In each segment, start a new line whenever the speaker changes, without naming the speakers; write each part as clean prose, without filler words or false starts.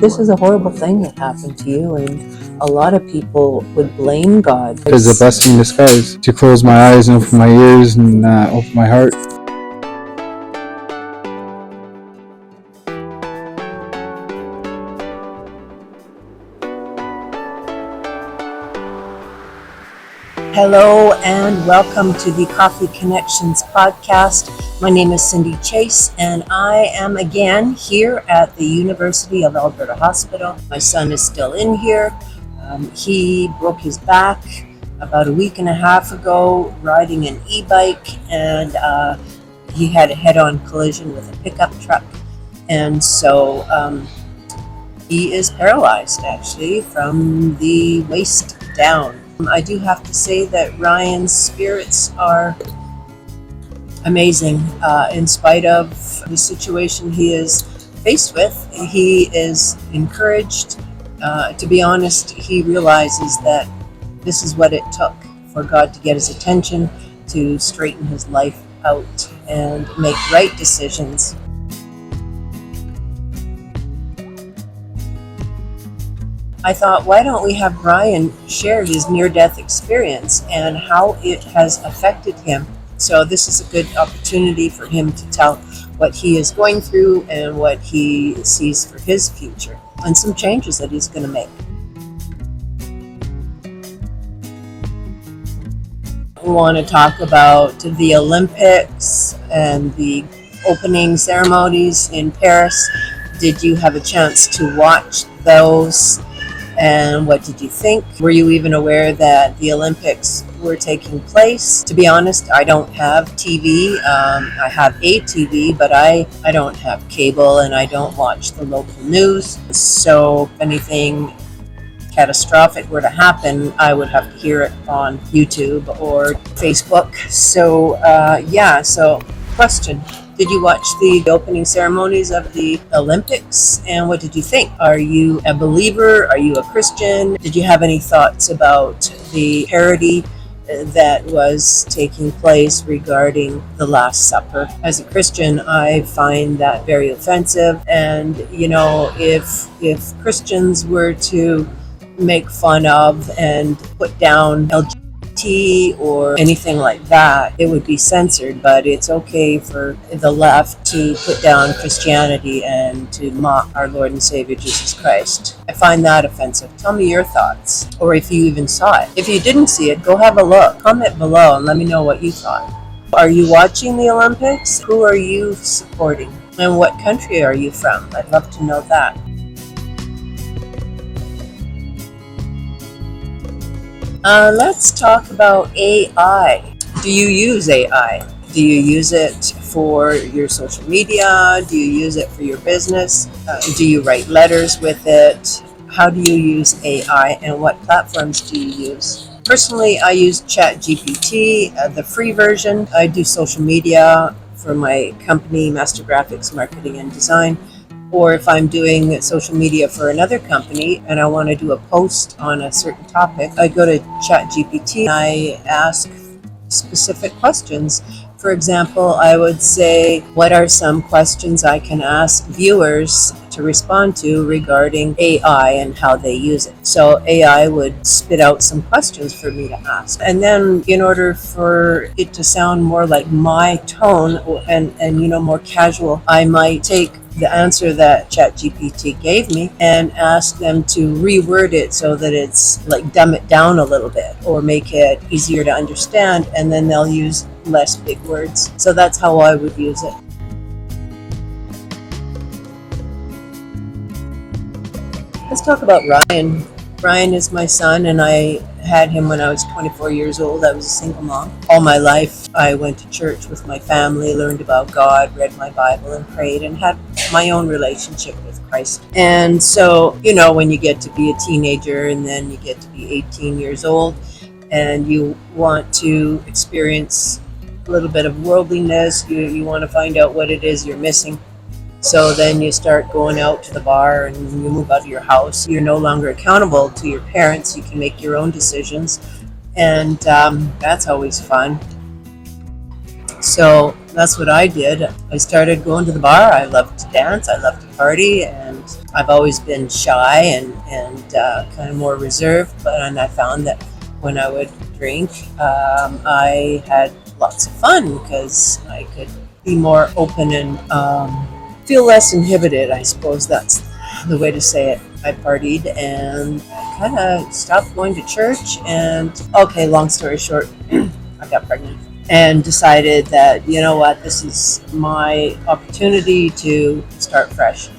This is a horrible thing that happened to you, and a lot of people would blame God.
It's a blessing in disguise to close my eyes and open my ears and open my heart.
Hello and welcome to the Coffee Connections podcast. My name is Cindy Chase and I am again here at the University of Alberta Hospital. My son is still in here. He broke his back about a week and a half ago riding an e-bike, and he had a head-on collision with a pickup truck, and so he is paralyzed actually from the waist down. I do have to say that Ryan's spirits are amazing. In spite of the situation he is faced with, he is encouraged. To be honest, he realizes that this is what it took for God to get his attention, to straighten his life out and make right decisions. I thought, why don't we have Ryan share his near-death experience and how it has affected him? So this is a good opportunity for him to tell what he is going through and what he sees for his future and some changes that he's going to make. We want to talk about the Olympics and the opening ceremonies in Paris. Did you have a chance to watch those? And what did you think? Were you even aware that the Olympics were taking place? To be honest, I don't have TV. I have a TV, but I don't have cable and I don't watch the local news. So if anything catastrophic were to happen, I would have to hear it on YouTube or Facebook. So so question. Did you watch the opening ceremonies of the Olympics, and what did you think? Are you a believer? Are you a Christian? Did you have any thoughts about the parody that was taking place regarding the Last Supper? As a Christian, I find that very offensive, and if Christians were to make fun of and put down LGBT or anything like that, it would be censored, but it's okay for the left to put down Christianity and to mock our Lord and Savior Jesus Christ. I find that offensive. Tell me your thoughts, or if you even saw it. If you didn't see it, go have a look. Comment below and let me know what you thought. Are you watching the Olympics? Who are you supporting? And what country are you from? I'd love to know that. Let's talk about AI. Do you use AI? Do you use it for your social media? Do you use it for your business? Do you write letters with it? How do you use AI, and what platforms do you use? Personally, I use ChatGPT, the free version. I do social media for my company, Master Graphics Marketing and Design. Or if I'm doing social media for another company and I want to do a post on a certain topic, I go to ChatGPT and I ask specific questions. For example, I would say, what are some questions I can ask viewers to respond to regarding AI and how they use it? So AI would spit out some questions for me to ask. And then in order for it to sound more like my tone and more casual, I might take the answer that ChatGPT gave me and ask them to reword it so that it's like dumb it down a little bit or make it easier to understand, and then they'll use less big words. So that's how I would use it. Let's talk about Ryan. Ryan is my son, and I had him when I was 24 years old. I was a single mom. All my life, I went to church with my family, learned about God, read my Bible, and prayed, and had my own relationship with Christ. And so, when you get to be a teenager and then you get to be 18 years old and you want to experience a little bit of worldliness, you want to find out what it is you're missing. So then you start going out to the bar and you move out of your house. You're no longer accountable to your parents. You can make your own decisions. And that's always fun. So that's what I did. I started going to the bar. I loved to dance. I loved to party. And I've always been shy and kind of more reserved, and I found that when I would drink, I had lots of fun because I could be more open and feel less inhibited. I suppose that's the way to say it. I partied and kind of stopped going to church, and okay, long story short, I got pregnant and decided that, you know what, this is my opportunity to start fresh.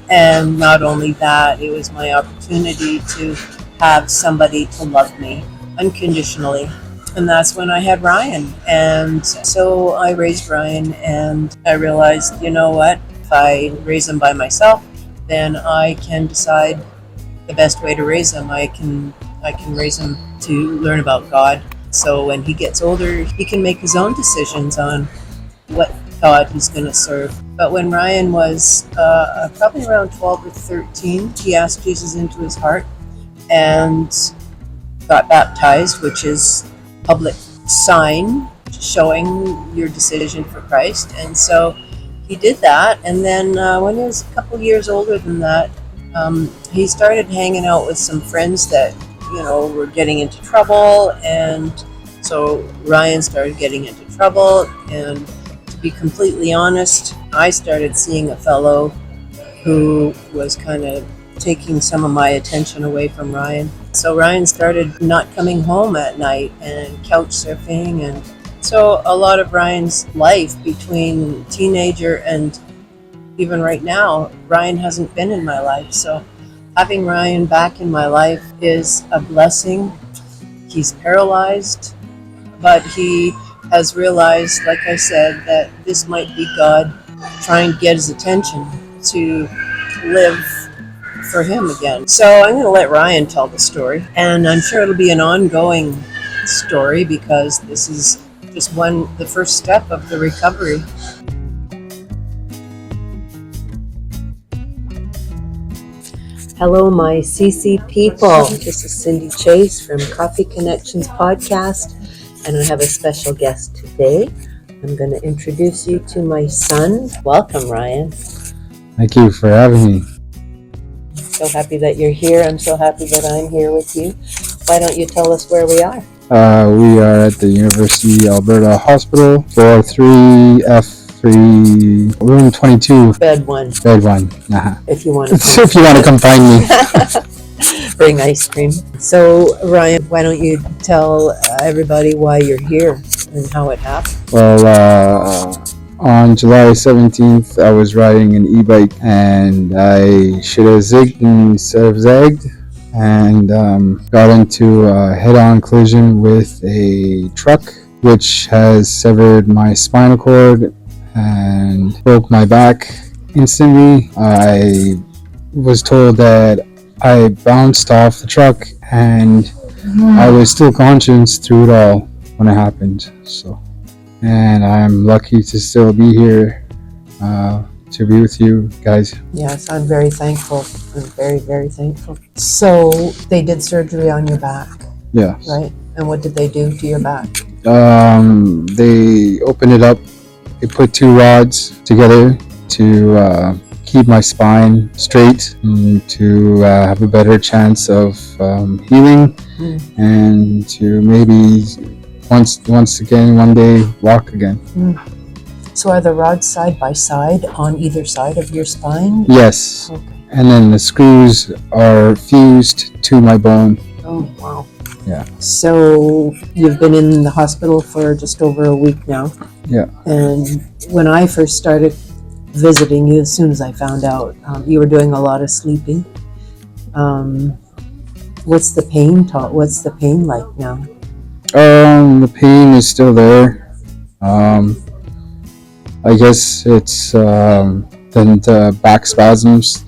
And not only that, it was my opportunity to have somebody to love me unconditionally. And that's when I had Ryan. And so I raised Ryan, and I realized, you know what, if I raise him by myself, then I can decide the best way to raise him. I can raise him to learn about God. So when he gets older, he can make his own decisions on what God he's going to serve. But when Ryan was probably around 12 or 13, he asked Jesus into his heart and got baptized, which is a public sign showing your decision for Christ. And so he did that. And then when he was a couple years older than that, he started hanging out with some friends that, were getting into trouble. And so Ryan started getting into trouble. And to be completely honest, I started seeing a fellow who was kind of taking some of my attention away from Ryan. So Ryan started not coming home at night and couch surfing. And so a lot of Ryan's life between teenager and even right now, Ryan hasn't been in my life. So having Ryan back in my life is a blessing. He's paralyzed, but he has realized, like I said, that this might be God trying to get his attention to live for him again. So I'm going to let Ryan tell the story, and I'm sure it'll be an ongoing story because this is just the first step of the recovery. Hello, my CC people. This is Cindy Chase from Coffee Connections podcast, and I have a special guest today. I'm going to introduce you to my son. Welcome, Ryan.
Thank you for having me.
So happy that you're here. I'm so happy that I'm here with you. Why don't you tell us where we are?
We are at the University Alberta Hospital, floor 3F3, room 22.
Bed 1.
Bed 1. Uh-huh.
If you want
to come find me.
Bring ice cream. So, Ryan, why don't you tell everybody why you're here and how it happened?
Well, on July 17th, I was riding an e-bike and I should have zigged instead of zagged, and got into a head-on collision with a truck, which has severed my spinal cord and broke my back instantly. I was told that I bounced off the truck and I was still conscious through it all when it happened. And I'm lucky to still be here to be with you guys.
Yes, I'm very thankful. I'm very, very thankful. So they did surgery on your back.
Yeah.
Right? And what did they do to your back?
They opened it up. They put 2 rods together to keep my spine straight and to have a better chance of healing and to maybe once again one day walk again.
So are the rods side by side on either side of your spine?
Yes.
Okay.
And then the screws are fused to my bone.
Oh, wow.
Yeah.
So you've been in the hospital for just over a week now.
Yeah.
And when I first started visiting you, as soon as I found out, you were doing a lot of sleeping. What's the pain like now?
The pain is still there. I guess it's the back spasms,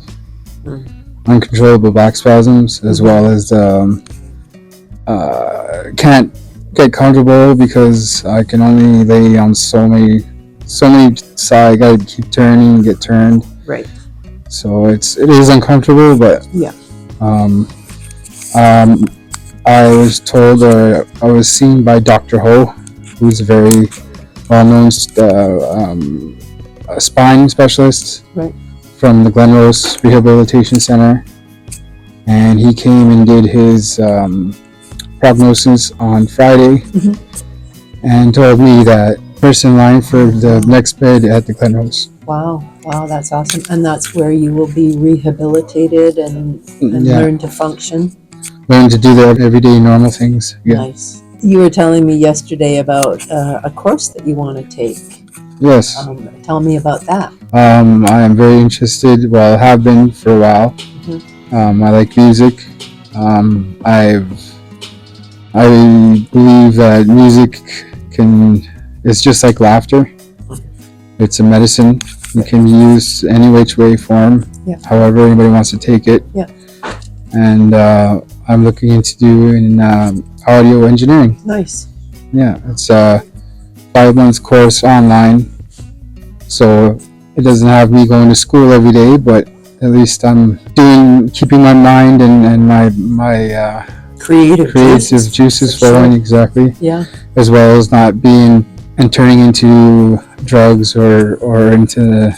uncontrollable back spasms, as well as can't get comfortable because I can only lay on so many sides. I gotta keep turning, get turned.
Right.
So it is uncomfortable, but
yeah.
I was told, or I was seen by Dr. Ho, who's a very well-known spine specialist.
Right.
from the Glen Rose Rehabilitation Center, and he came and did his prognosis on Friday, and told me that first in line for the next bed at the Glen Rose.
Wow, that's awesome. And that's where you will be rehabilitated and learn to function.
Learn to do the everyday normal things. Yeah.
Nice. You were telling me yesterday about a course that you want to take.
Yes.
Tell me about that.
I am very interested. Well, I have been for a while. I like music. I believe that music it's just like laughter. It's a medicine. It can be used any which way, form, however anybody wants to take it.
Yeah.
And I'm looking into doing audio engineering.
Nice.
Yeah, it's a 5 months course online, so it doesn't have me going to school every day, but at least I'm keeping my mind and my creative juices flowing. Exactly.
Yeah. As
well as not being and turning into drugs or into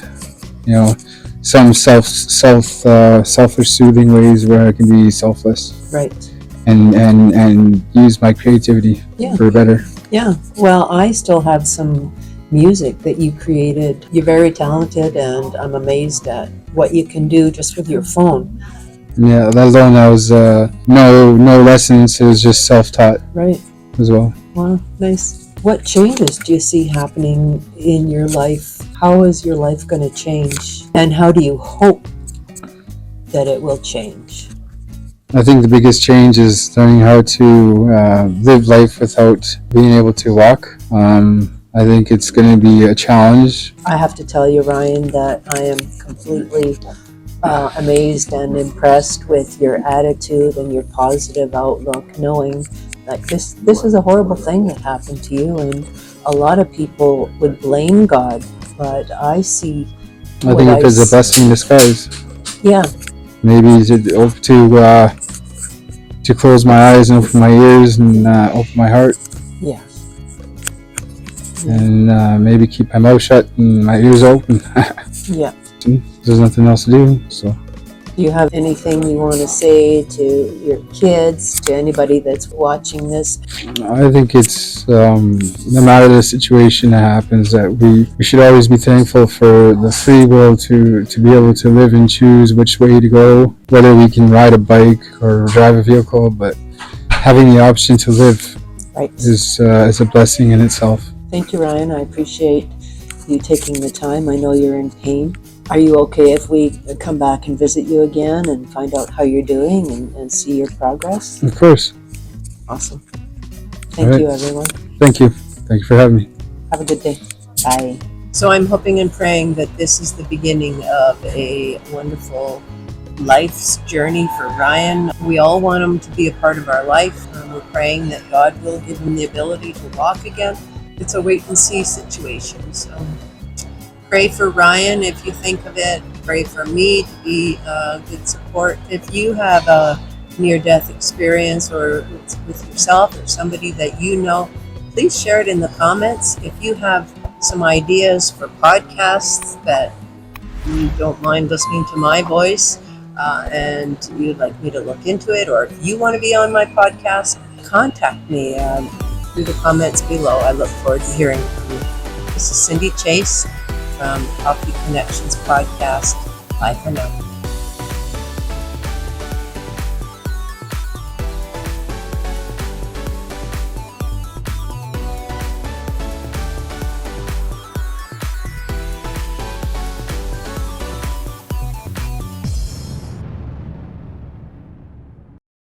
some selfish soothing ways where I can be selfless.
Right.
And use my creativity for better.
Yeah. Well, I still have some music that you created. You're very talented, and I'm amazed at what you can do just with your phone.
Yeah, let alone I was no lessons. It was just self-taught.
Right.
As well.
Wow, nice. What changes do you see happening in your life? How is your life going to change? And how do you hope that it will change?
I think the biggest change is learning how to live life without being able to walk. I think it's going to be a challenge.
I have to tell you, Ryan, that I am completely amazed and impressed with your attitude and your positive outlook, knowing that this is a horrible thing that happened to you, and a lot of people would blame God, but I see.
I think it is a blessing in disguise.
Yeah.
Maybe to close my eyes and open my ears and open my heart.
Yeah.
And maybe keep my mouth shut and my ears open.
Yeah.
There's nothing else to do, so.
Do you have anything you want to say to your kids, to anybody that's watching this?
I think it's no matter the situation that happens, that we should always be thankful for the free will to be able to live and choose which way to go, whether we can ride a bike or drive a vehicle, but having the option to live is a blessing in itself.
Thank you, Ryan. I appreciate you taking the time. I know you're in pain. Are you okay if we come back and visit you again and find out how you're doing and see your progress?
Of course.
Awesome. Thank you, everyone.
Thank you. Thank you for having me.
Have a good day. Bye. So I'm hoping and praying that this is the beginning of a wonderful life's journey for Ryan. We all want him to be a part of our life. We're praying that God will give him the ability to walk again. It's a wait and see situation. So pray for Ryan if you think of it. Pray for me to be good support. If you have a near-death experience or with yourself or somebody that you know, please share it in the comments. If you have some ideas for podcasts that you don't mind listening to my voice and you'd like me to look into it, or if you want to be on my podcast, contact me through the comments below. I look forward to hearing from you. This is Cindy Chase from Coffee Connections Podcast. Bye for now.